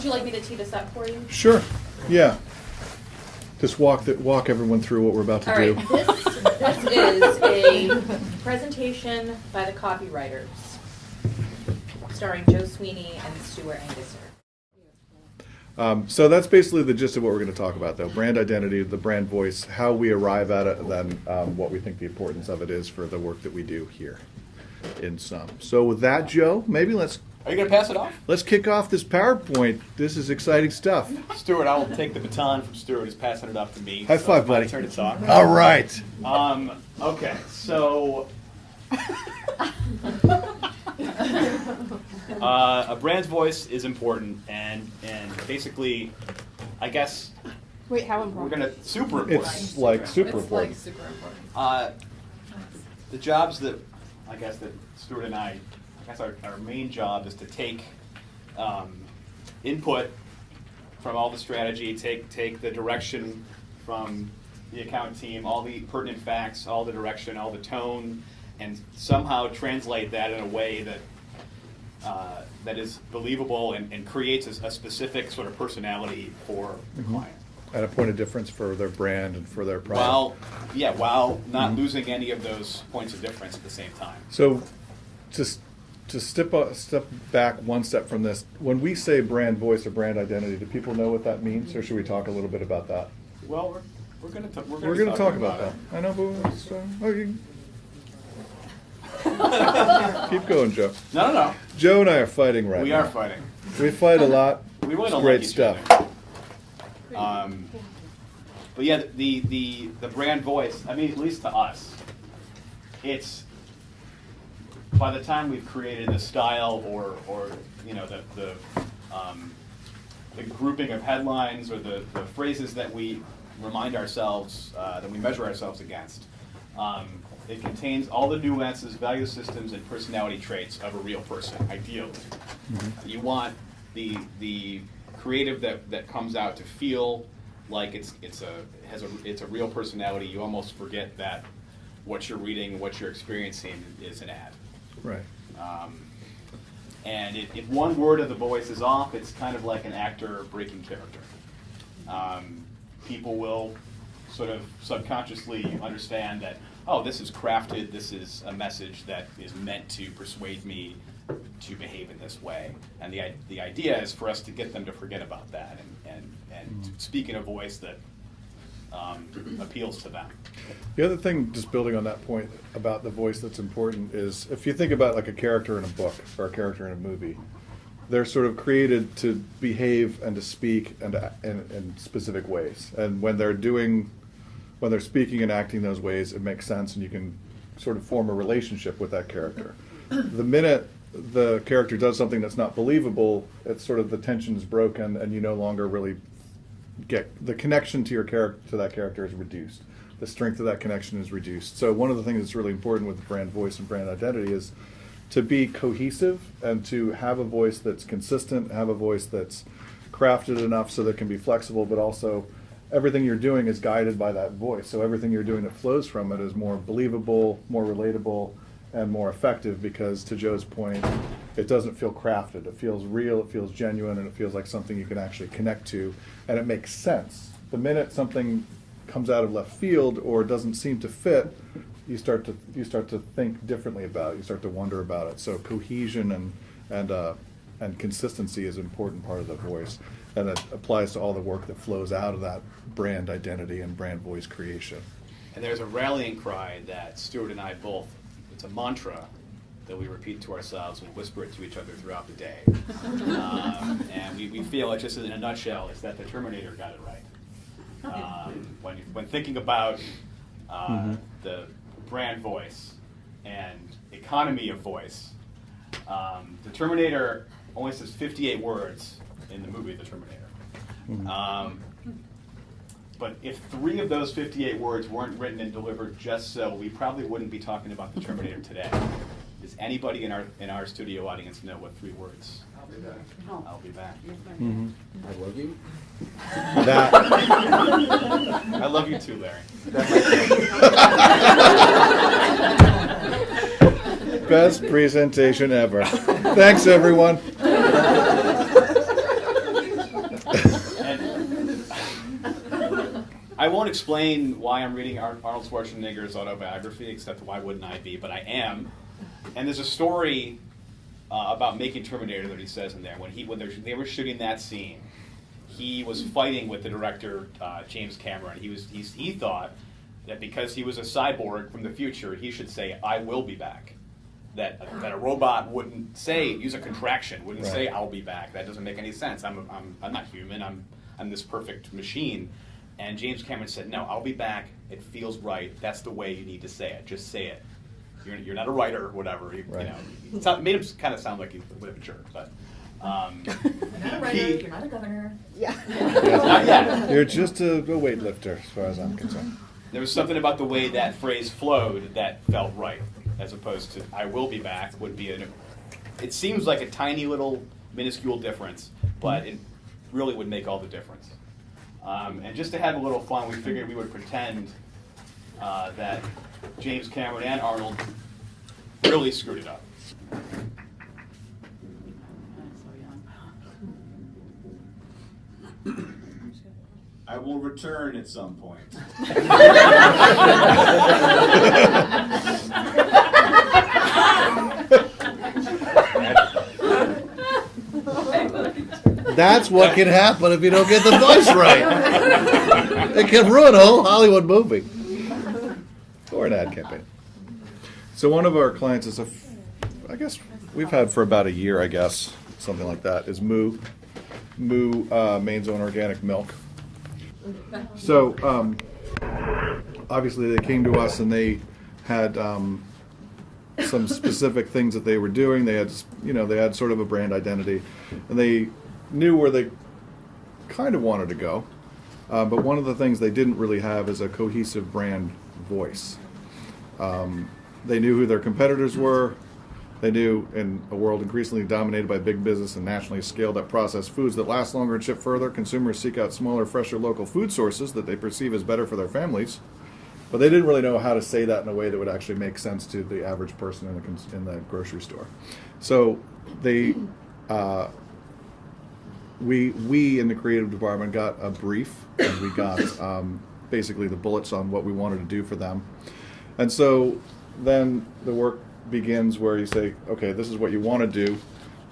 Would you like me to tee this up for you? Sure. Yeah. Just walk everyone through what we're about to All do. right, this is a presentation by the Copywriters, starring Joe Sweeney and Stuart Anguser. So that's basically the gist of what we're going to talk about, though. Brand identity, the brand voice, how we arrive at it, and then what we think the importance of it is for the work that we do here in sum. So with that, Joe, maybe let's Are you going to pass it off? kick off this PowerPoint. This is exciting stuff. Stuart, I will take the baton from Stuart. He's passing it off to me. High five, it's my buddy. turn to talk. All right. Okay, so a brand's voice is important, and basically, I guess Wait, how we're important? gonna super important. It's like super It's like important. super important. The jobs that I guess that Stuart and I guess our main job is to take input from all the strategy, take the direction from the account team, all the pertinent facts, all the direction, all the tone, and somehow translate that in a way that that is believable and creates a specific sort of personality for the client. And a point of difference for their brand and for their product. While not losing any of those points of difference at the same time. So, just to step back one step from this, when we say brand voice or brand identity, do people know what that means, or should we talk a little bit about that? Well, we're going to We're going to talk about that. I know, but keep going, Joe. No. Joe and I are fighting right We now. are fighting. We fight a lot. We really It's don't great like each stuff. other. But yeah, the brand voice, I mean, at least to us, it's by the time we've created the style or you know the grouping of headlines or the phrases that we remind ourselves that we measure ourselves against. It contains all the nuances, value systems, and personality traits of a real person, ideally. Mm-hmm. You want the creative that comes out to feel like it's a real personality. You almost forget that what you're reading, what you're experiencing is an ad. Right. And if one word of the voice is off, it's kind of like an actor breaking character. People will sort of subconsciously understand that, oh, this is crafted, this is a message that is meant to persuade me to behave in this way. And the idea is for us to get them to forget about that and speak in a voice that appeals to them. The other thing, just building on that point about the voice that's important, is if you think about like a character in a book or a character in a movie, they're sort of created to behave and to speak and in specific ways. And when they're speaking and acting those ways, it makes sense, and you can sort of form a relationship with that character. The minute the character does something that's not believable, it's sort of the tension is broken, and you no longer really get the connection to that character is reduced. The strength of that connection is reduced. So one of the things that's really important with brand voice and brand identity is to be cohesive and to have a voice that's consistent, have a voice that's crafted enough so that it can be flexible, but also everything you're doing is guided by that voice. So everything you're doing that flows from it is more believable, more relatable, and more effective, because to Joe's point, it doesn't feel crafted. It feels real, it feels genuine, and it feels like something you can actually connect to, and it makes sense. The minute something comes out of left field or doesn't seem to fit, you start to think differently about it. You start to wonder about it. So cohesion and consistency is an important part of the voice, and it applies to all the work that flows out of that brand identity and brand voice creation. And there's a rallying cry that Stuart and I both, it's a mantra that we repeat to ourselves and whisper it to each other throughout the day. And we feel it just in a nutshell is that the Terminator got it right. When thinking about the brand voice and economy of voice, the Terminator only says 58 words in the movie The Terminator. But if 3 of those 58 words weren't written and delivered just so, we probably wouldn't be talking about the Terminator today. Does anybody in our studio audience know what 3 words? I'll be back. I'll be back. Mm-hmm. I love you. That I love you too, Larry. best presentation ever. Thanks, everyone. I won't explain why I'm reading Arnold Schwarzenegger's autobiography, except why wouldn't I be, but I am. And there's a story about making Terminator that he says in there. When they were shooting that scene, he was fighting with the director, James Cameron. He thought that because he was a cyborg from the future, he should say, "I will be back." That a robot wouldn't use a contraction, wouldn't say, "I'll be back." That doesn't make any sense. I'm not human. I'm this perfect machine. And James Cameron said, "No, I'll be back. It feels right. That's the way you need to say it. Just say it. You're not a writer or whatever." You know, it made him kind of sound like he would have a jerk, but. You're not a writer, you're not a governor. Yeah. Not yet. You're just a weightlifter, as far as I'm concerned. There was something about the way that phrase flowed that felt right, as opposed to "I will be back" would be it seems like a tiny little minuscule difference, but it really would make all the difference. And just to have a little fun, we figured we would pretend that James Cameron and Arnold really screwed it up. I will return at some point. That's what can happen if you don't get the voice right. It can ruin a whole Hollywood movie or an ad campaign. So one of our clients is I guess we've had for about a year, I guess, something like that, is Moo Maine's Own Organic Milk. So obviously they came to us and they had some specific things that they were doing. They had sort of a brand identity, and they knew where they kind of wanted to go. But one of the things they didn't really have is a cohesive brand voice. They knew who their competitors were. They knew, in a world increasingly dominated by big business and nationally scaled-up processed foods that last longer and ship further, consumers seek out smaller, fresher local food sources that they perceive as better for their families. But they didn't really know how to say that in a way that would actually make sense to the average person in the grocery store. So they, we in the creative department got a brief, and we got basically the bullets on what we wanted to do for them. And so then the work begins where you say, okay, this is what you want to do.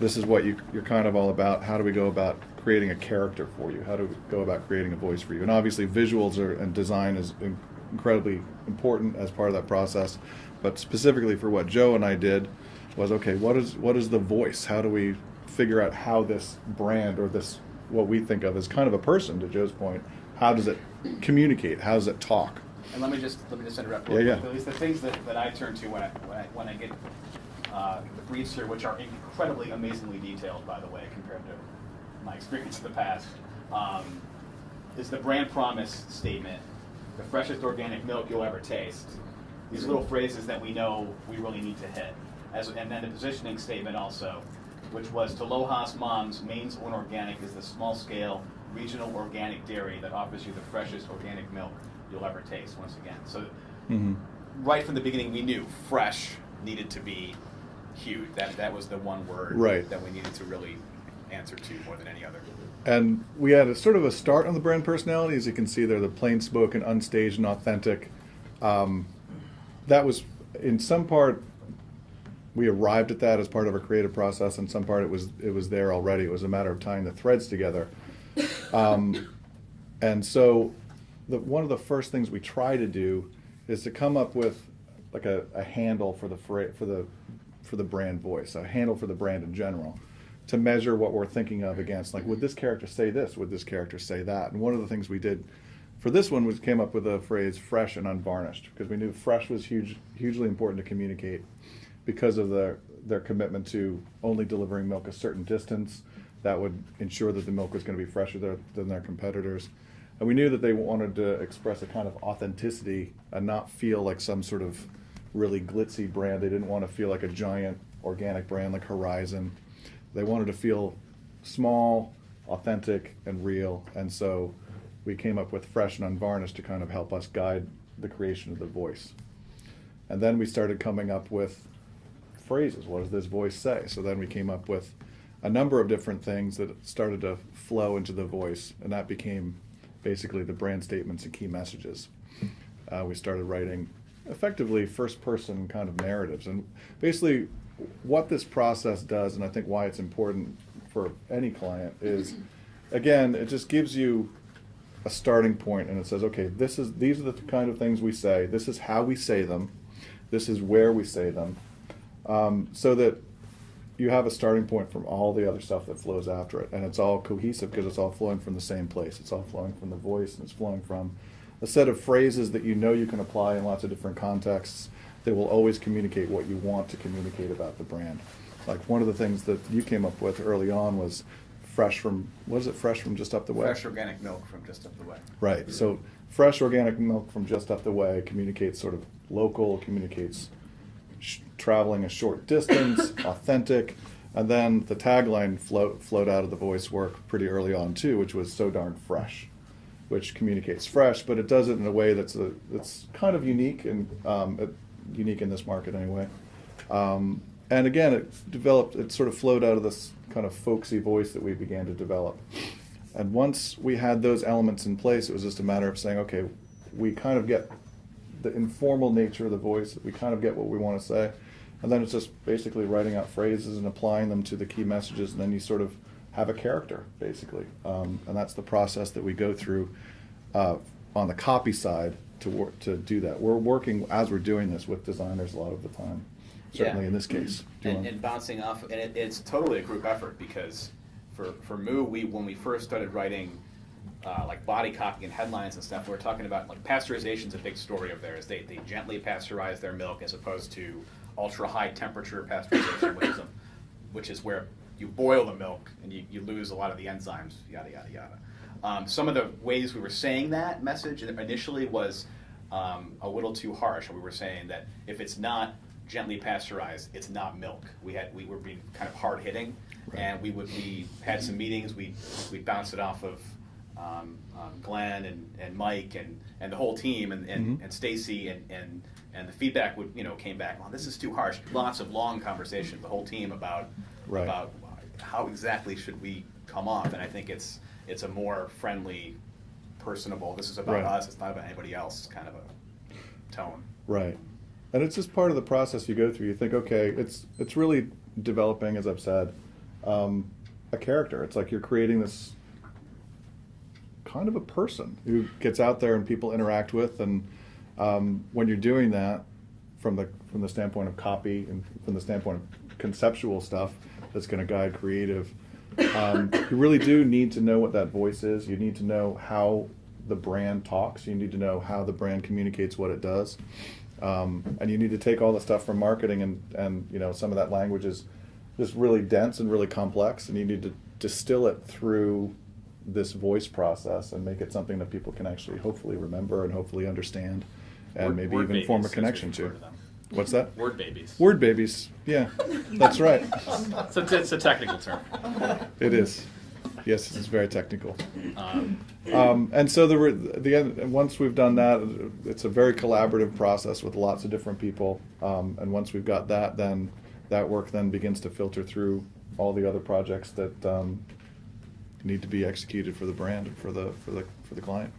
This is what you're kind of all about. How do we go about creating a character for you? How do we go about creating a voice for you? And obviously visuals and design is incredibly important as part of that process. But specifically for what Joe and I did was, okay, what is the voice? How do we figure out how this brand, or this, what we think of as kind of a person, to Joe's point, how does it communicate? How does it talk? And let me just interrupt. Yeah. At least the things that I turn to when I get the briefs here, which are incredibly, amazingly detailed, by the way, compared to my experience in the past, is the brand promise statement: the freshest organic milk you'll ever taste. These little phrases that we know we really need to hit, and then the positioning statement also, which was to Lojas Moms, Maine's Own Organic is the small-scale regional organic dairy that offers you the freshest organic milk you'll ever taste. Once again, so right from the beginning, we knew fresh needed to be huge. That was the one word that we needed to really answer to more than any other. And we had a sort of a start on the brand personality. As you can see, they're the plain-spoken, unstaged, and authentic. That was, in some part, we arrived at that as part of our creative process. In some part, it was there already. It was a matter of tying the threads together. And so one of the first things we try to do is to come up with like a handle for the brand voice, a handle for the brand in general, to measure what we're thinking of against. Like, would this character say this? Would this character say that? And one of the things we did for this one was came up with the phrase fresh and unvarnished, because we knew fresh was hugely important to communicate because of their commitment to only delivering milk a certain distance. That would ensure that the milk was going to be fresher than their competitors. And we knew that they wanted to express a kind of authenticity and not feel like some sort of really glitzy brand. They didn't want to feel like a giant organic brand like Horizon. They wanted to feel small, authentic, and real. And so we came up with fresh and unvarnished to kind of help us guide the creation of the voice. And then we started coming up with phrases. What does this voice say? So then we came up with a number of different things that started to flow into the voice, and that became basically the brand statements and key messages. We started writing effectively first-person kind of narratives. And basically what this process does, and I think why it's important for any client, is, again, it just gives you a starting point, and it says, okay, these are the kind of things we say, this is how we say them, this is where we say them, so that you have a starting point from all the other stuff that flows after it, and it's all cohesive because it's all flowing from the same place. It's all flowing from the voice, and it's flowing from a set of phrases that you know you can apply in lots of different contexts that will always communicate what you want to communicate about the brand. Like one of the things that you came up with early on was fresh from, what is it, fresh from just up the way? Fresh organic milk from just up the way. Right, so fresh organic milk from just up the way communicates sort of local, communicates traveling a short distance, authentic, and then the tagline flowed out of the voice work pretty early on too, which was so darn fresh, which communicates fresh, but it does it in a way that's kind of unique and unique in this market anyway. And again, it sort of flowed out of this kind of folksy voice that we began to develop. And once we had those elements in place, it was just a matter of saying, okay, we kind of get the informal nature of the voice, we kind of get what we want to say, and then it's just basically writing out phrases and applying them to the key messages, and then you sort of have a character, basically. And that's the process that we go through on the copy side to do that. We're working, as we're doing this, with designers a lot of the time, certainly in this case. And bouncing off, and it's totally a group effort, because for Moo, when we first started writing like body copy and headlines and stuff, we were talking about, like, pasteurization's a big story of theirs. They gently pasteurize their milk as opposed to ultra high temperature pasteurization, which is where you boil the milk and you lose a lot of the enzymes, yada, yada, yada. Some of the ways we were saying that message initially was a little too harsh. We were saying that if it's not gently pasteurized, it's not milk. We were being kind of hard hitting, right. And we had some meetings. We bounced it off of Glenn and Mike and the whole team and Stacy and the feedback came back. Well, this is too harsh. Lots of long conversations, the whole team about how exactly should we come off. And I think it's a more friendly, personable. This is about us. It's not about anybody else. Kind of a tone. Right. And it's just part of the process you go through. You think, okay, it's really developing, as I've said, a character. It's like you're creating this kind of a person who gets out there and people interact with, and when you're doing that from the standpoint of copy and from the standpoint of conceptual stuff that's going to guide creative, you really do need to know what that voice is. You need to know how the brand talks. You need to know how the brand communicates what it does, and you need to take all the stuff from marketing and some of that language is just really dense and really complex, and you need to distill it through this voice process and make it something that people can actually hopefully remember and hopefully understand, and maybe word even form a babies, connection to. What's that? Word babies. Word babies. Yeah, that's right. So it's a technical term. It is. Yes, it's very technical. And so once we've done that, it's a very collaborative process with lots of different people. And once we've got that, then that work then begins to filter through all the other projects that need to be executed for the brand and for the client.